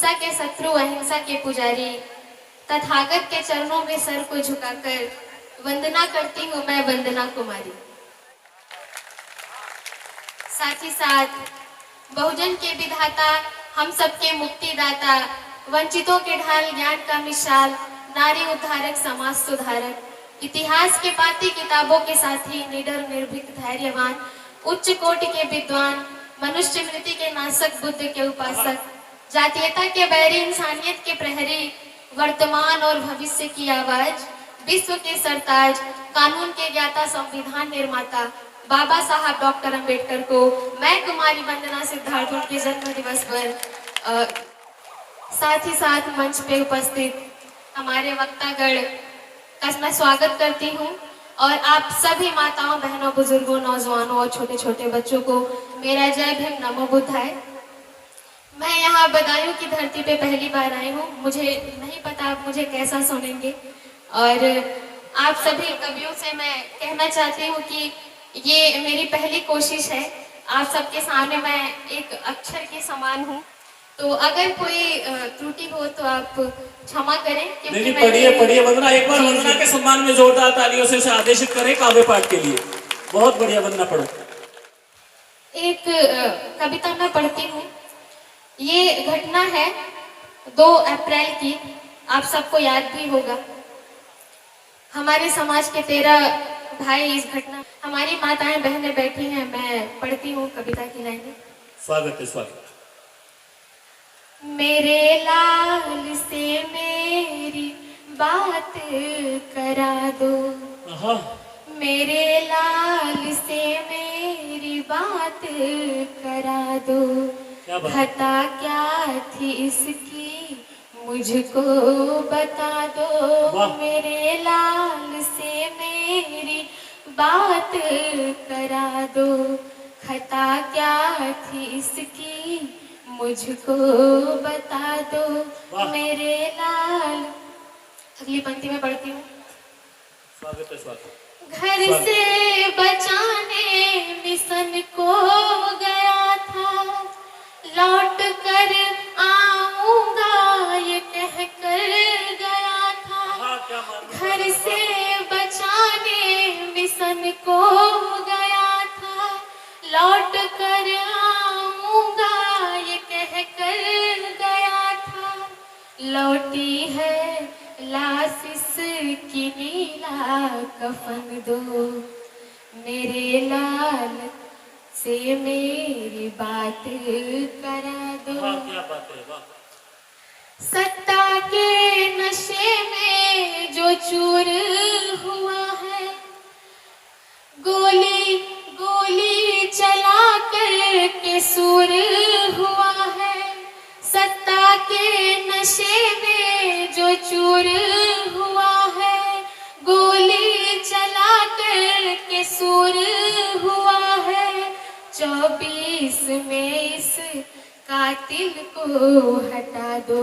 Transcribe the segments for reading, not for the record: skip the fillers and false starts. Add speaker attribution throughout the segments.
Speaker 1: हिंसा के शत्रु अहिंसा के पुजारी, तथागत के चरणों में सर को झुकाकर वंदना करती हूँ मैं वंदना कुमारी। साथ ही साथ बहुजन के विधाता, हम सबके मुक्तिदाता, वंचितों के ढाल, ज्ञान का मिसाल, नारी उद्धारक, समाज सुधारक, इतिहास के पाती किताबों के साथी, निडर निर्भीक धैर्यवान, उच्च कोटि के विद्वान, मनुष्य मृत्यु के नाशक, बुद्ध के उपासक, जातीयता के बैरी, इंसानियत के प्रहरी, वर्तमान और भविष्य की आवाज, विश्व के सरताज, कानून के ज्ञाता, संविधान निर्माता बाबा साहब डॉक्टर अंबेडकर को मैं कुमारी वंदना सिद्धार्थ के जन्म दिवस पर साथ ही साथ मंच पे उपस्थित हमारे वक्तागण का मैं स्वागत करती हूँ और आप सभी माताओं, बहनों, बुजुर्गों, नौजवानों और छोटे छोटे बच्चों को मेरा जय भीम, नमो बुद्धाय। मैं यहाँ बदायूं की धरती पे पहली बार आई हूँ, मुझे नहीं पता आप मुझे कैसा सुनेंगे और आप सभी कवियों से मैं कहना चाहती हूँ कि ये मेरी पहली कोशिश है। आप सबके सामने मैं एक अक्षर के समान हूँ, तो अगर कोई त्रुटि हो तो आप क्षमा करें।
Speaker 2: नहीं, पढ़िए वंदना, एक बार वंदना के सम्मान में जोरदार तालियों से आदेशित करें काव्य पाठ के लिए। बहुत बढ़िया, वंदना पढ़ो।
Speaker 1: एक कविता मैं पढ़ती हूँ। ये घटना है 2 अप्रैल की, आप सबको याद भी होगा। हमारे समाज के 13 भाई इस घटना, हमारी माताएं बहनें बैठी हैं, मैं पढ़ती हूँ कविता की लाइनें।
Speaker 2: स्वागत है, स्वागत।
Speaker 1: मेरे लाल से मेरी बात करा दो, मेरे लाल से मेरी बात करा दो, खता क्या थी इसकी मुझको बता दो, मेरे लाल से मेरी बात करा दो, खता क्या थी इसकी मुझको बता दो, मेरे लाल। अगली पंक्ति में पढ़ती हूँ।
Speaker 2: स्वागत है, स्वागत।
Speaker 1: घर से बचाने मिशन को गया था, लौट कर आऊंगा ये कह कर गया था। घर से बचाने मिशन को गया था, लौट कर आऊंगा ये कह कर गया था। लौटी है लाश इसकी, नीला कफन दो, मेरे लाल से मेरी बात करा दो।
Speaker 2: क्या बात है, वाह।
Speaker 1: सत्ता के नशे में जो चूर हुआ है, गोली गोली चला कर के सूर हुआ है। सत्ता के नशे में जो चूर हुआ है, गोली चला कर के सूर हुआ है। 24 में इस कातिल को हटा दो,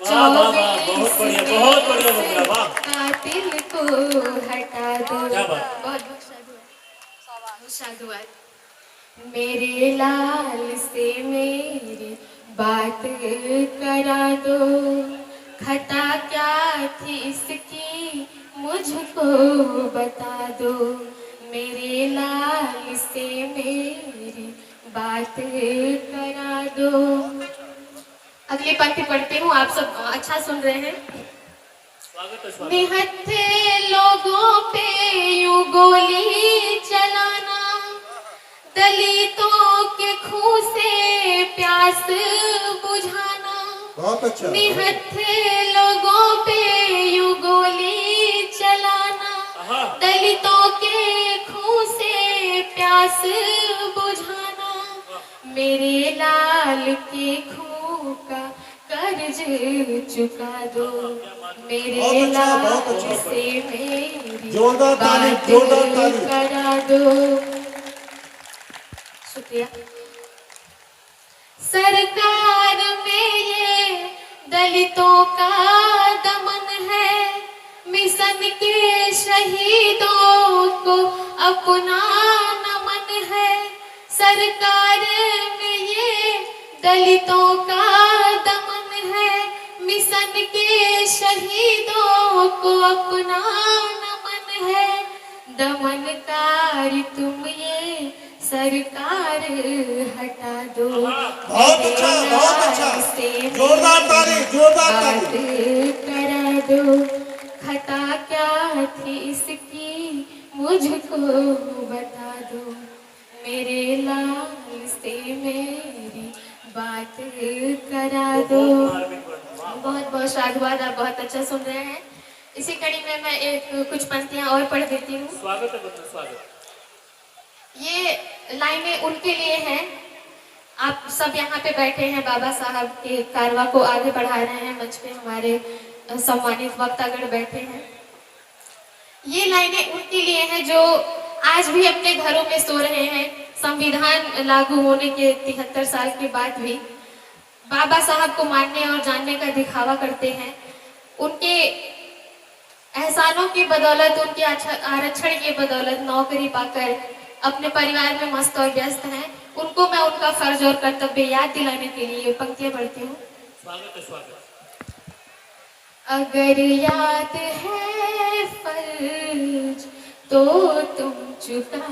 Speaker 1: 24 में कातिल को हटा दो। बहुत साधुवाद। मेरे लाल से मेरी बात करा दो, खता क्या थी इसकी मुझको बता दो, मेरे लाल से मेरी बात करा दो। अगली पंक्ति पढ़ती हूँ, आप सब अच्छा सुन रहे हैं। निहत्थे लोगों पे यूं गोली चलाना, दलितों के खून से प्यास बुझाना।
Speaker 3: बहुत अच्छा।
Speaker 1: निहत्थे लोगों पे यूं गोली चलाना, दलितों के खून से प्यास बुझाना, मेरे लाल के खून का कर्ज चुका दो, मेरे लाल से मेरी बात करा दो। शुक्रिया। सरकार में ये दलितों का दमन है, मिशन के शहीदों को अपना नमन है। सरकार में ये दलितों का शहीदों को अपना नमन है। दमनकारी तुम ये सरकार हटा दो।
Speaker 3: बहुत अच्छा, बहुत अच्छा। जोरदार ताली, जोरदार ताली।
Speaker 1: करा दो। खता क्या थी इसकी मुझको बता दो। मेरे लाल से मेरी बात करा दो। बहुत बहुत साधुवाद, आप बहुत अच्छा सुन रहे हैं। इसी कड़ी में मैं एक कुछ पंक्तियां और पढ़ देती हूँ।
Speaker 2: स्वागत है बंधु, स्वागत।
Speaker 1: ये लाइनें उनके लिए हैं। आप सब यहाँ पे बैठे हैं, बाबा साहब के कारवा को आगे बढ़ा रहे हैं। मंच पे हमारे सम्मानित वक्तागण बैठे हैं। ये लाइनें उनके लिए हैं जो आज भी अपने घरों में सो रहे हैं। संविधान लागू होने के 73 साल के बाद भी बाबा साहब को मानने और जानने का दिखावा करते हैं। उनके एहसानों की बदौलत, उनके आरक्षण की बदौलत नौकरी पाकर अपने परिवार में मस्त और व्यस्त हैं। उनको मैं उनका फर्ज और कर्तव्य याद दिलाने के लिए पंक्तियां पढ़ती हूँ।
Speaker 2: स्वागत है, स्वागत।
Speaker 1: अगर याद है फर्ज तो तुम चुका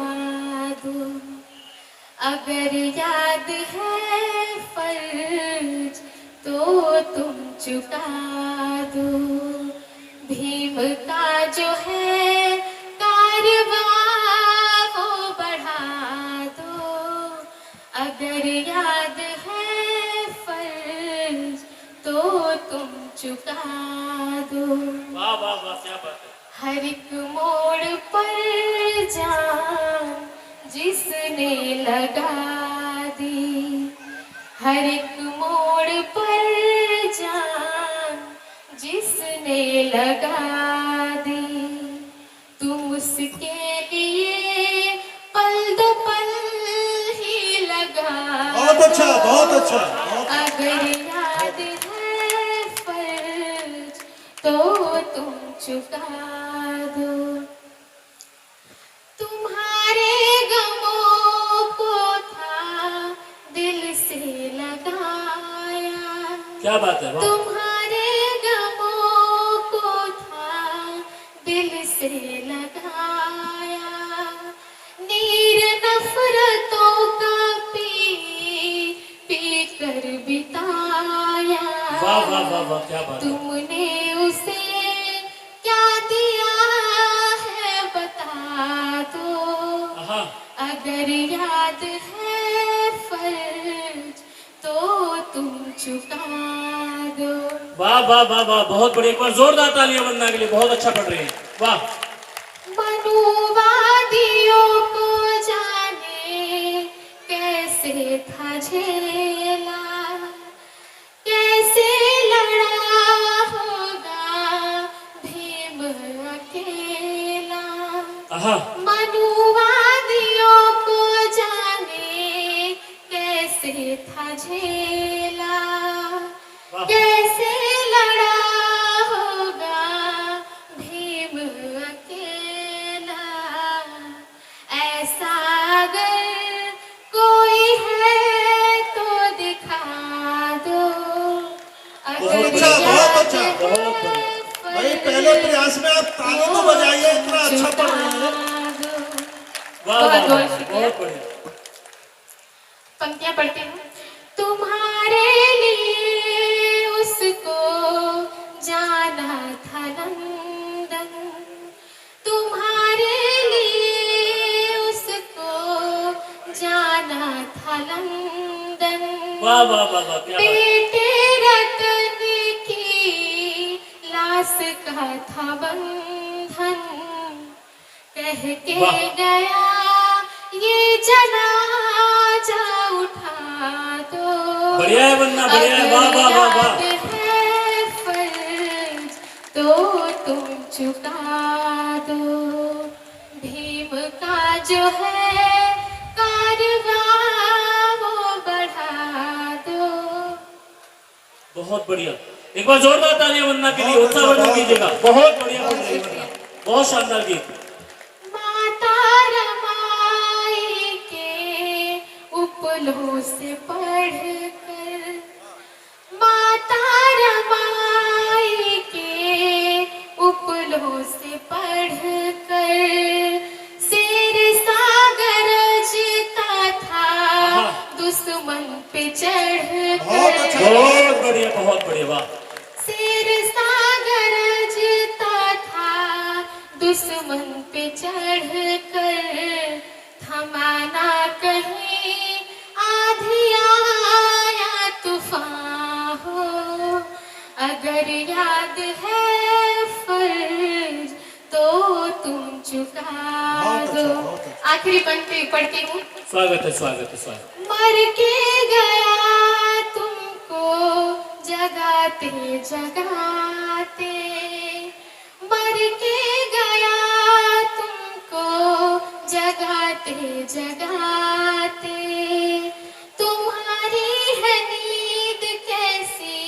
Speaker 1: दो। अगर याद है फर्ज तो तुम चुका दो। भीम का जो है कारवां वो बढ़ा दो। अगर याद है फर्ज तो तुम चुका दो।
Speaker 2: वाह वाह वाह, क्या बात है।
Speaker 1: हर एक मोड़ पर जान जिसने लगा दी। हर एक मोड़ पर जान जिसने लगा दी। तुम उसके लिए पल दो पल ही लगा।
Speaker 3: बहुत अच्छा, बहुत अच्छा।
Speaker 1: अगर याद है फर्ज तो तुम चुका दो। तुम्हारे गमों को था दिल से लगाया।
Speaker 2: क्या बात है, वाह।
Speaker 1: तुम्हारे गमों को था दिल से लगाया। नीर नफरतों का पी पी कर बिताया।
Speaker 2: वाह वाह वाह वाह, क्या बात है।
Speaker 1: तुमने उसे क्या दिया है बता दो।
Speaker 2: हाँ।
Speaker 1: अगर याद है फर्ज तो तुम चुका दो।
Speaker 2: वाह वाह वाह वाह, बहुत बढ़िया। एक बार जोरदार तालियां वंदना के लिए, बहुत अच्छा पढ़ रहे हैं, वाह।
Speaker 1: मनुवादियों को जाने कैसे था झेला। कैसे लड़ा होगा भीम अकेला।
Speaker 2: हाँ।
Speaker 1: मनुवादियों को जाने कैसे था झेला।
Speaker 2: वाह।
Speaker 1: कैसे लड़ा होगा भीम अकेला। ऐसा अगर कोई है तो दिखा दो।
Speaker 3: बहुत अच्छा, बहुत अच्छा।
Speaker 2: बहुत बढ़िया।
Speaker 3: भाई पहले प्रयास में आप ताली तो बजाइए, इतना अच्छा पढ़ रहे हैं।
Speaker 2: वाह वाह वाह, बहुत बढ़िया।
Speaker 1: पंक्तियां पढ़ती हूँ। तुम्हारे लिए उसको जाना था लंदन। तुम्हारे लिए उसको जाना था लंदन।
Speaker 2: वाह वाह वाह वाह, क्या बात है।
Speaker 1: बेटे रतन की लाश का था बंधन। कह के गया ये जनाजा उठा दो।
Speaker 2: बढ़िया है वंदना, बढ़िया है, वाह वाह वाह वाह।
Speaker 1: अगर याद है फर्ज तो तुम चुका दो। भीम का जो है कारवां वो बढ़ा दो।
Speaker 2: बहुत बढ़िया। एक बार जोरदार तालियां वंदना के लिए, उत्साहवर्धन कीजिएगा। बहुत बढ़िया पढ़ रही है वंदना, बहुत शानदार गीत।
Speaker 1: माता रमाई के उपलों से पढ़कर। माता रमाई के पढ़ कर शेर सा गरजता था दुश्मन पे चढ़
Speaker 3: बहुत
Speaker 1: कर।
Speaker 3: अच्छा।
Speaker 2: बहुत बढ़िया वाह।
Speaker 1: शेर सा गरजता था दुश्मन पे चढ़ कर थमाना कहीं आधिया या तूफान हो। अगर याद है फर्ज तो तुम चुका
Speaker 3: बहुत अच्छा,
Speaker 1: दो।
Speaker 3: बहुत अच्छा।
Speaker 1: आखिरी पंक्ति पढ़ती हूँ।
Speaker 2: स्वागत है स्वागत है स्वागत।
Speaker 1: मर के गया तुमको जगाते जगाते। मर के गया तुमको जगाते जगाते। तुम्हारी है नींद कैसी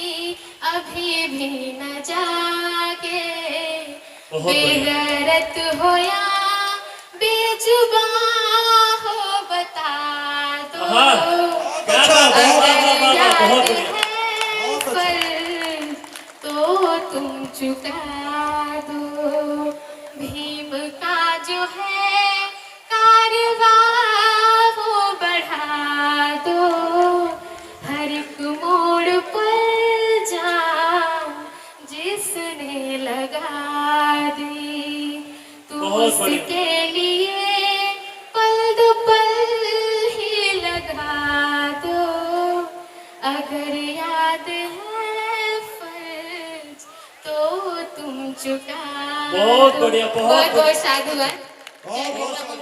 Speaker 1: अभी भी न जागे।
Speaker 2: बहुत बढ़िया।
Speaker 1: बेगैरत हो या बेजुबान हो बता दो।
Speaker 2: हाँ। क्या
Speaker 3: अच्छा,
Speaker 2: बात है,
Speaker 3: बहुत
Speaker 2: वाह, वाह, वाह, वाह, बहुत बढ़िया।
Speaker 3: बहुत अच्छा।
Speaker 1: फर्ज तो तुम चुका दो। भीम का जो है कारवां वो बढ़ा दो। हर एक मोड़ पर जान जिसने लगा दी तू
Speaker 2: बहुत बढ़िया।
Speaker 1: उसके लिए पल दो पल ही लगा दो। अगर याद है फर्ज तो तुम चुका
Speaker 2: बहुत
Speaker 1: दो।
Speaker 2: बढ़िया, बहुत
Speaker 1: बहुत
Speaker 2: बढ़िया।
Speaker 1: बहुत साधुवाद।
Speaker 3: बहुत बहुत